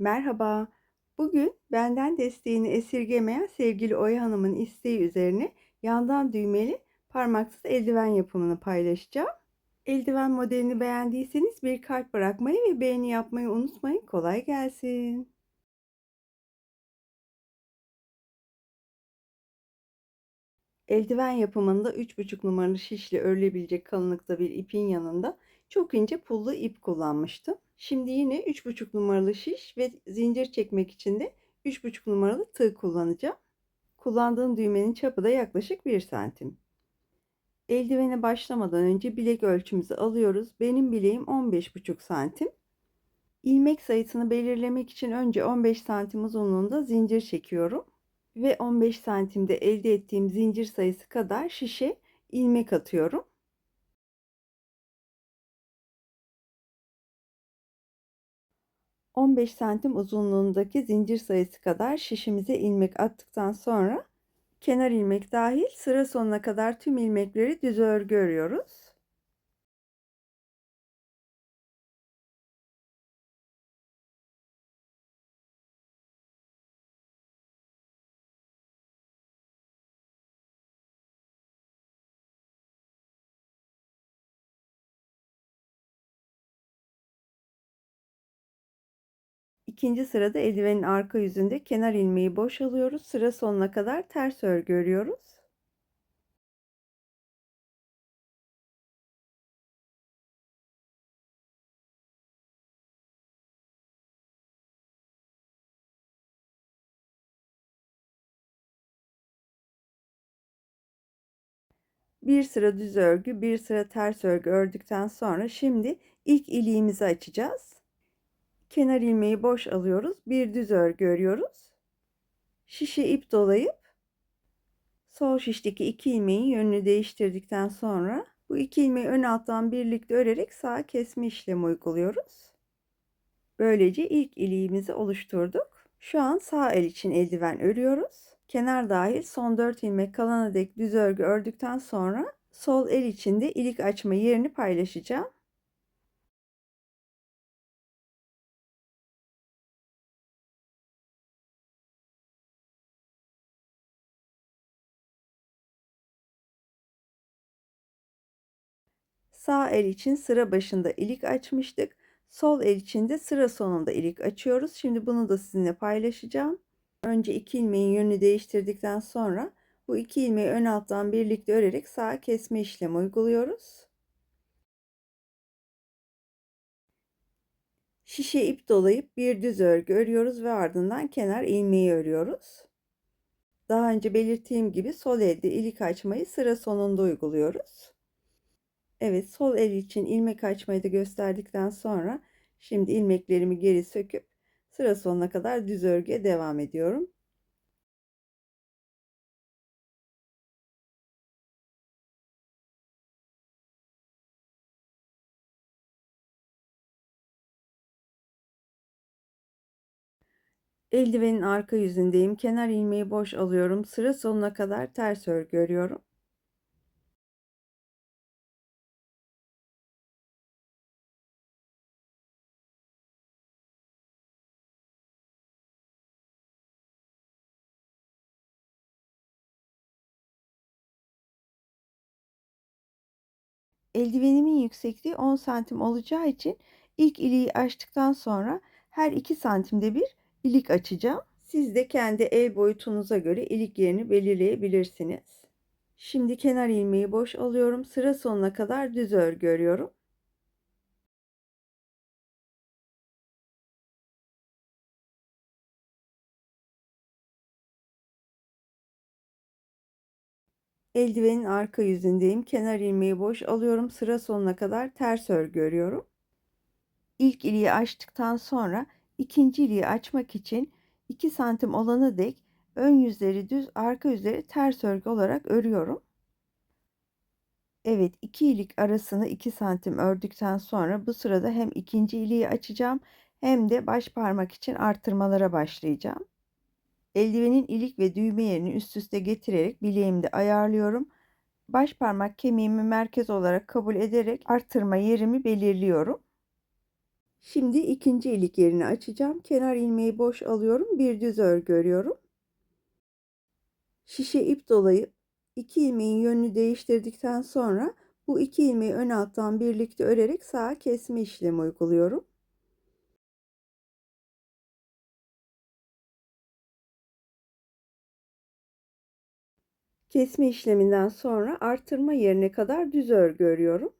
Merhaba. Bugün benden desteğini esirgemeyen sevgili Oya Hanım'ın isteği üzerine yandan düğmeli parmaksız eldiven yapımını paylaşacağım. Eldiven modelini beğendiyseniz bir kalp bırakmayı ve beğeni yapmayı unutmayın. Kolay gelsin. Eldiven yapımında 3,5 numaralı şişle örülebilecek kalınlıkta bir ipin yanında çok ince pullu ip kullanmıştım. Şimdi yine 3,5 numaralı şiş ve zincir çekmek için de 3,5 numaralı tığ kullanacağım. Kullandığım düğmenin çapı da yaklaşık 1 santim. Eldivene başlamadan önce bilek ölçümüzü alıyoruz. Benim bileğim 15,5 santim. İlmek sayısını belirlemek için önce 15 santim uzunluğunda zincir çekiyorum. Ve 15 santimde elde ettiğim zincir sayısı kadar şişe ilmek atıyorum. ...15 santim uzunluğundaki zincir sayısı kadar şişimize ilmek attıktan sonra kenar ilmek dahil sıra sonuna kadar tüm ilmekleri düz örgü örüyoruz. İkinci sırada eldivenin arka yüzünde kenar ilmeği boş alıyoruz. Sıra sonuna kadar ters örgü örüyoruz. Bir sıra düz örgü, bir sıra ters örgü ördükten sonra şimdi ilk iliğimizi açacağız. Kenar ilmeği boş alıyoruz. Bir düz örgü örüyoruz. Şişe ip dolayıp sol şişteki iki ilmeğin yönünü değiştirdikten sonra bu iki ilmeği ön alttan birlikte örerek sağa kesme işlemi uyguluyoruz. Böylece ilk iliğimizi oluşturduk. Şu an sağ el için eldiven örüyoruz. Kenar dahil son 4 ilmek kalana dek düz örgü ördükten sonra sol el için de ilik açma yerini paylaşacağım. Sağ el için sıra başında ilik açmıştık. Sol el için de sıra sonunda ilik açıyoruz. Şimdi bunu da sizinle paylaşacağım. Önce iki ilmeğin yönünü değiştirdikten sonra bu iki ilmeği ön alttan birlikte örerek sağa kesme işlemi uyguluyoruz. Şişe ip dolayıp bir düz örgü örüyoruz ve ardından kenar ilmeği örüyoruz. Daha önce belirttiğim gibi sol elde ilik açmayı sıra sonunda uyguluyoruz. Evet, sol el için ilmek açmayı da gösterdikten sonra şimdi ilmeklerimi geri söküp sıra sonuna kadar düz örgüye devam ediyorum. Eldivenin arka yüzündeyim. Kenar ilmeği boş alıyorum. Sıra sonuna kadar ters örgü örüyorum. Eldivenimin yüksekliği 10 santim olacağı için ilk iliği açtıktan sonra her 2 santimde bir ilik açacağım. Siz de kendi el boyutunuza göre ilik yerini belirleyebilirsiniz. Şimdi kenar ilmeği boş alıyorum. Sıra sonuna kadar düz örgü örüyorum. Eldivenin arka yüzündeyim. Kenar ilmeği boş alıyorum. Sıra sonuna kadar ters örgü örüyorum. İlk iliği açtıktan sonra ikinci iliği açmak için 2 santim olana dek ön yüzleri düz, arka yüzleri ters örgü olarak örüyorum. Evet, iki ilik arasını 2 santim ördükten sonra bu sırada hem ikinci iliği açacağım hem de baş parmak için artırmalara başlayacağım. Eldivenin ilik ve düğme yerini üst üste getirerek bileğimde ayarlıyorum. Baş parmak kemiğimi merkez olarak kabul ederek artırma yerimi belirliyorum. Şimdi ikinci ilik yerini açacağım. Kenar ilmeği boş alıyorum. Bir düz örgü örüyorum. Şişe ip dolayıp iki ilmeğin yönünü değiştirdikten sonra bu iki ilmeği ön alttan birlikte örerek sağa kesme işlemi uyguluyorum. Kesme işleminden sonra artırma yerine kadar düz örgü örüyorum.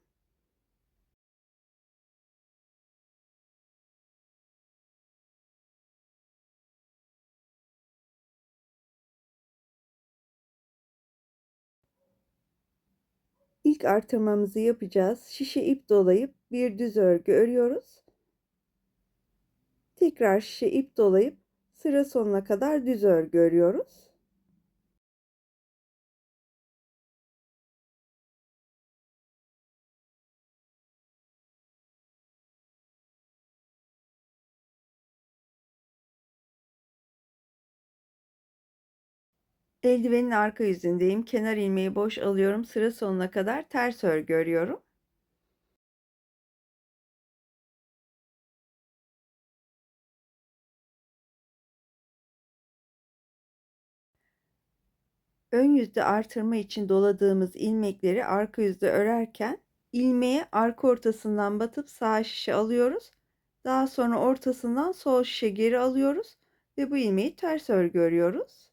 İlk artırmamızı yapacağız. Şişe ip dolayıp bir düz örgü örüyoruz. Tekrar şişe ip dolayıp sıra sonuna kadar düz örgü örüyoruz. Eldivenin arka yüzündeyim. Kenar ilmeği boş alıyorum. Sıra sonuna kadar ters örgü örüyorum. Ön yüzde artırma için doladığımız ilmekleri arka yüzde örerken ilmeğe arka ortasından batıp sağ şişe alıyoruz. Daha sonra ortasından sol şişe geri alıyoruz ve bu ilmeği ters örgü örüyoruz.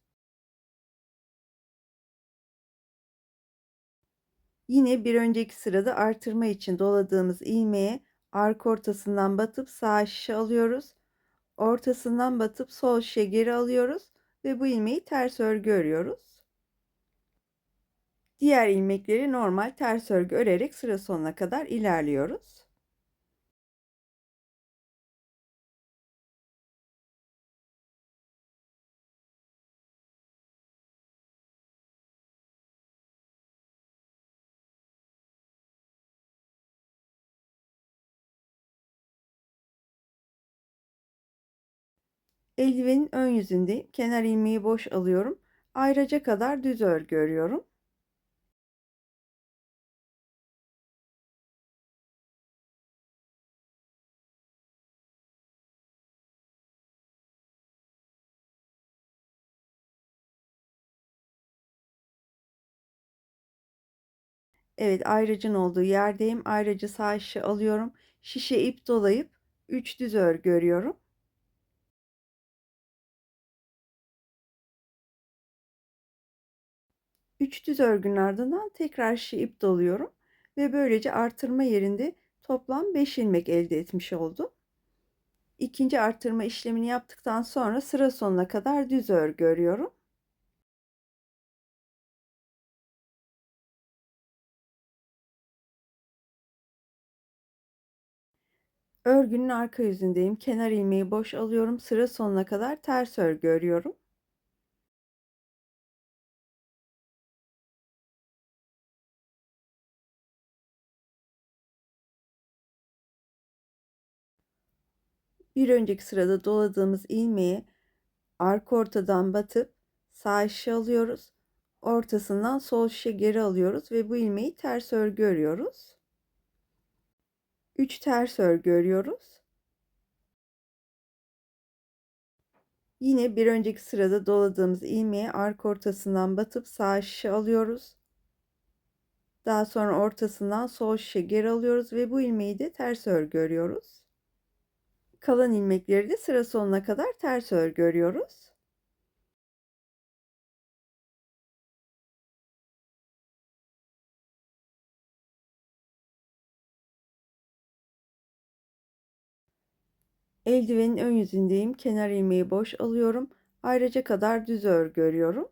Yine bir önceki sırada artırma için doladığımız ilmeğe arka ortasından batıp sağ şişe alıyoruz. Ortasından batıp sol şişe geri alıyoruz ve bu ilmeği ters örgü örüyoruz. Diğer ilmekleri normal ters örgü örerek sıra sonuna kadar ilerliyoruz. Eldivenin ön yüzünde kenar ilmeği boş alıyorum. Ayraca kadar düz örgü örüyorum. Evet, ayracın olduğu yerdeyim. Ayracı sağ şişe alıyorum. Şişe ip dolayıp 3 düz örgü örüyorum. 3 düz örgünün ardından tekrar şişe ip doluyorum ve böylece artırma yerinde toplam 5 ilmek elde etmiş oldum. İkinci artırma işlemini yaptıktan sonra sıra sonuna kadar düz örgü örüyorum. Örgünün arka yüzündeyim. Kenar ilmeği boş alıyorum. Sıra sonuna kadar ters örgü örüyorum. Bir önceki sırada doladığımız ilmeği arka ortadan batıp sağ şişe alıyoruz. Ortasından sol şişe geri alıyoruz ve bu ilmeği ters örgü örüyoruz. 3 ters örgü örüyoruz. Yine bir önceki sırada doladığımız ilmeği arka ortasından batıp sağ şişe alıyoruz. Daha sonra ortasından sol şişe geri alıyoruz ve bu ilmeği de ters örgü örüyoruz. Kalan ilmekleri de sıra sonuna kadar ters örgü örüyoruz. Eldivenin ön yüzündeyim. Kenar ilmeği boş alıyorum. Ayrıca kadar düz örgü örüyorum.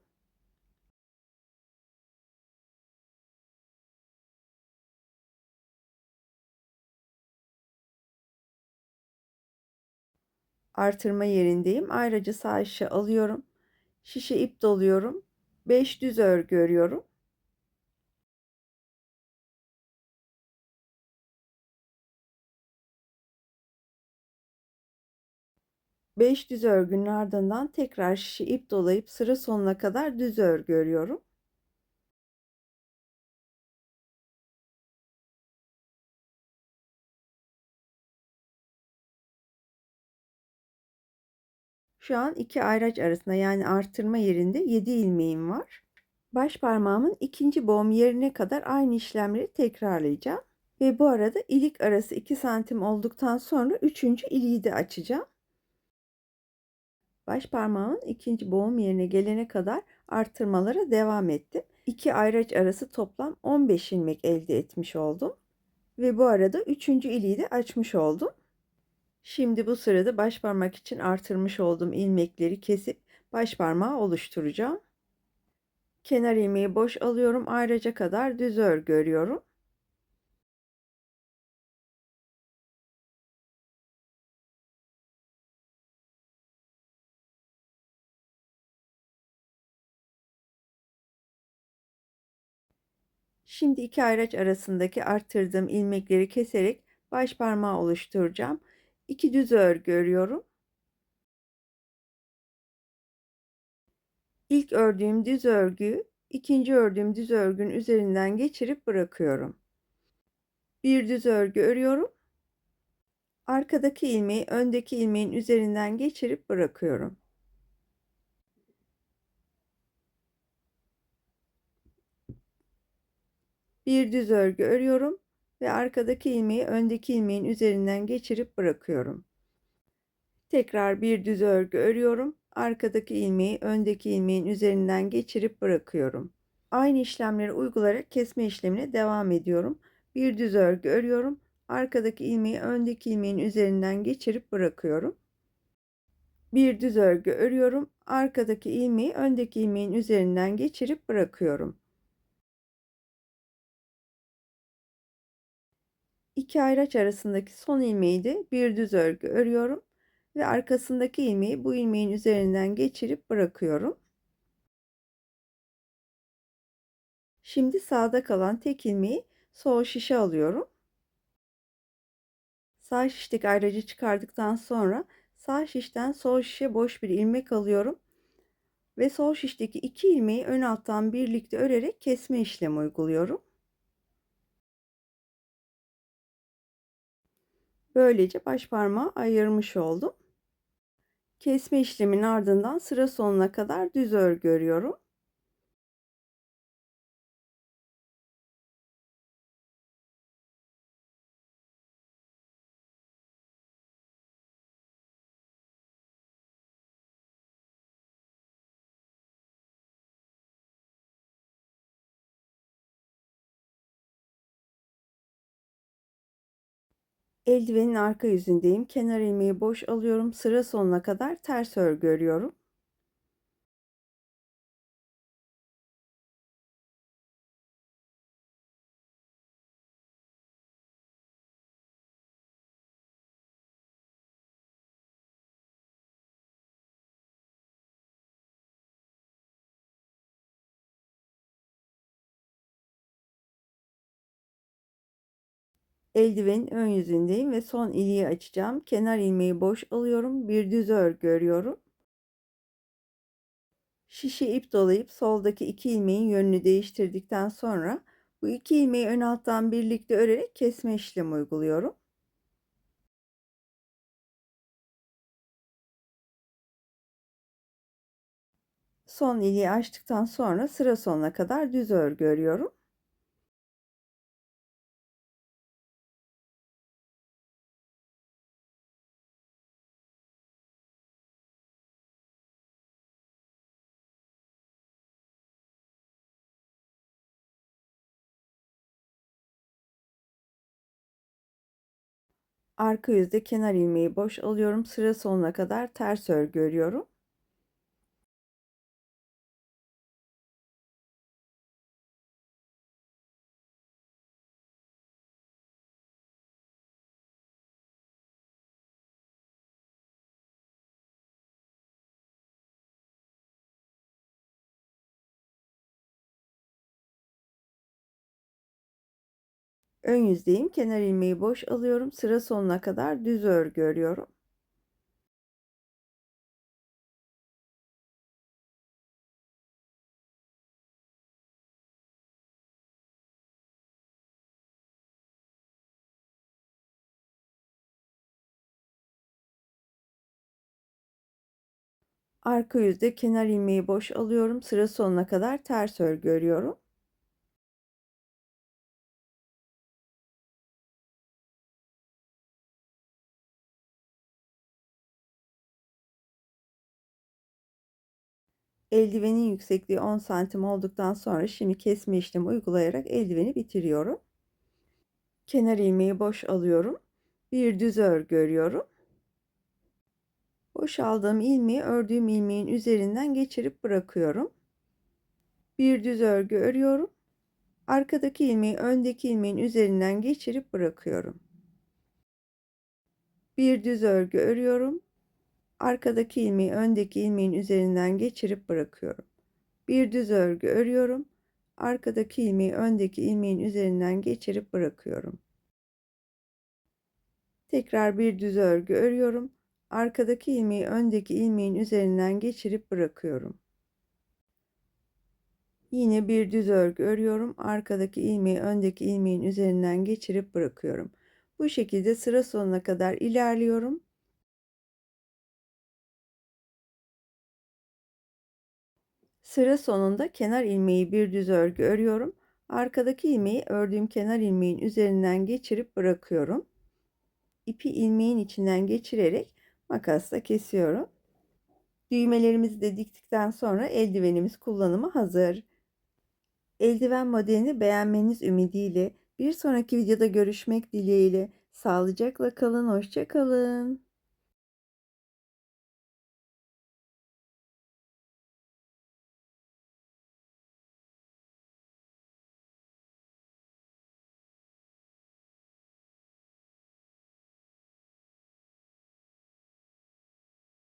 Artırma yerindeyim. Ayrıca sağ şişe alıyorum. Şişe ip doluyorum. 5 düz örgü örüyorum. 5 düz örgünün ardından tekrar şişe ip dolayıp sıra sonuna kadar düz örgü örüyorum. Şu an iki ayraç arasında yani artırma yerinde 7 ilmeğim var. Baş parmağımın ikinci boğum yerine kadar aynı işlemleri tekrarlayacağım. Ve bu arada ilik arası 2 santim olduktan sonra üçüncü iliği de açacağım. Baş parmağımın ikinci boğum yerine gelene kadar artırmalara devam ettim. İki ayraç arası toplam 15 ilmek elde etmiş oldum. Ve bu arada üçüncü iliği de açmış oldum. Şimdi bu sırada baş parmak için artırmış olduğum ilmekleri kesip baş parmağı oluşturacağım. Kenar ilmeği boş alıyorum. Ayraca kadar düz örgü örüyorum. Şimdi iki ayraç arasındaki arttırdığım ilmekleri keserek baş parmağı oluşturacağım. 2 düz örgü örüyorum. İlk ördüğüm düz örgüyü ikinci ördüğüm düz örgünün üzerinden geçirip bırakıyorum. Bir düz örgü örüyorum. Arkadaki ilmeği öndeki ilmeğin üzerinden geçirip bırakıyorum. Bir düz örgü örüyorum ve arkadaki ilmeği öndeki ilmeğin üzerinden geçirip bırakıyorum. Tekrar bir düz örgü örüyorum. Arkadaki ilmeği öndeki ilmeğin üzerinden geçirip bırakıyorum. Aynı işlemleri uygulayarak kesme işlemine devam ediyorum. Bir düz örgü örüyorum. Arkadaki ilmeği öndeki ilmeğin üzerinden geçirip bırakıyorum. Bir düz örgü örüyorum. Arkadaki ilmeği öndeki ilmeğin üzerinden geçirip bırakıyorum. İki ayraç arasındaki son ilmeği de bir düz örgü örüyorum ve arkasındaki ilmeği bu ilmeğin üzerinden geçirip bırakıyorum. Şimdi sağda kalan tek ilmeği sol şişe alıyorum. Sağ şişteki ayracı çıkardıktan sonra sağ şişten sol şişe boş bir ilmek alıyorum ve sol şişteki iki ilmeği ön alttan birlikte örerek kesme işlemi uyguluyorum. Böylece baş parmağı ayırmış oldum. Kesme işleminin ardından sıra sonuna kadar düz örgü örüyorum. Eldivenin arka yüzündeyim. Kenar ilmeği boş alıyorum. Sıra sonuna kadar ters örgü örüyorum. Eldivenin ön yüzündeyim ve son iliği açacağım. Kenar ilmeği boş alıyorum. Bir düz örgü örüyorum. Şişe ip dolayıp soldaki iki ilmeğin yönünü değiştirdikten sonra bu iki ilmeği ön alttan birlikte örerek kesme işlemi uyguluyorum. Son iliği açtıktan sonra sıra sonuna kadar düz örgü örüyorum. Arka yüzde kenar ilmeği boş alıyorum. Sıra sonuna kadar ters örgü örüyorum. Ön yüzdeyim. Kenar ilmeği boş alıyorum. Sıra sonuna kadar düz örgü örüyorum. Arka yüzde kenar ilmeği boş alıyorum. Sıra sonuna kadar ters örgü örüyorum. Eldivenin yüksekliği 10 santim olduktan sonra şimdi kesme işlemi uygulayarak eldiveni bitiriyorum. Kenar ilmeği boş alıyorum. Bir düz örgü örüyorum. Boş aldığım ilmeği ördüğüm ilmeğin üzerinden geçirip bırakıyorum. Bir düz örgü örüyorum. Arkadaki ilmeği öndeki ilmeğin üzerinden geçirip bırakıyorum. Bir düz örgü örüyorum. Arkadaki ilmeği öndeki ilmeğin üzerinden geçirip bırakıyorum. Bir düz örgü örüyorum. Arkadaki ilmeği öndeki ilmeğin üzerinden geçirip bırakıyorum. Tekrar bir düz örgü örüyorum. Arkadaki ilmeği öndeki ilmeğin üzerinden geçirip bırakıyorum. Yine bir düz örgü örüyorum. Arkadaki ilmeği öndeki ilmeğin üzerinden geçirip bırakıyorum. Bu şekilde sıra sonuna kadar ilerliyorum. Sıra sonunda kenar ilmeği bir düz örgü örüyorum. Arkadaki ilmeği ördüğüm kenar ilmeğin üzerinden geçirip bırakıyorum. İpi ilmeğin içinden geçirerek makasla kesiyorum. Düğmelerimizi de diktikten sonra eldivenimiz kullanıma hazır. Eldiven modelini beğenmeniz ümidiyle bir sonraki videoda görüşmek dileğiyle. Sağlıcakla kalın, hoşça kalın.